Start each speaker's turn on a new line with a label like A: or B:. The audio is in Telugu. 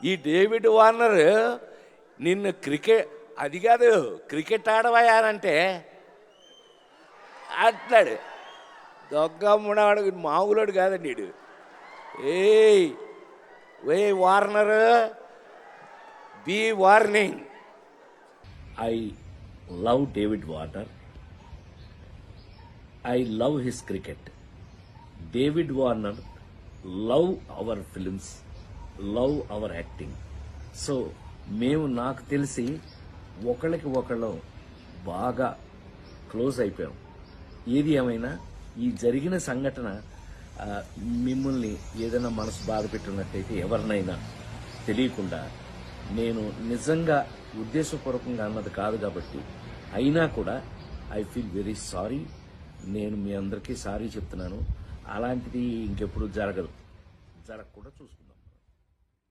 A: ఈ డేవిడ్ వార్నర్ నిన్ను అది కాదు క్రికెట్ ఆడవయానంటే అంటున్నాడు. దొంగమ్మడాడు మామూలుడు కాదండి వీడు. A Warner, B warning.
B: I love David Warner. I love his cricket. David Warner love our films, love our acting. So మేము నాకు తెలిసి ఒకళ్ళకి ఒకళ్ళం బాగా క్లోజ్ అయిపోయాం. ఏది ఏమైనా ఈ జరిగిన సంఘటన మిమ్మల్ని ఏదైనా మనసు బాధ పెట్టున్నట్టయితే ఎవరినైనా తెలియకుండా, నేను నిజంగా ఉద్దేశపూర్వకంగా అన్నది కాదు కాబట్టి, అయినా కూడా ఐ ఫీల్ వెరీ సారీ. నేను మీ అందరికీ సారీ చెప్తున్నాను. అలాంటిది ఇంకెప్పుడు జరగకుండా చూసుకుందాం.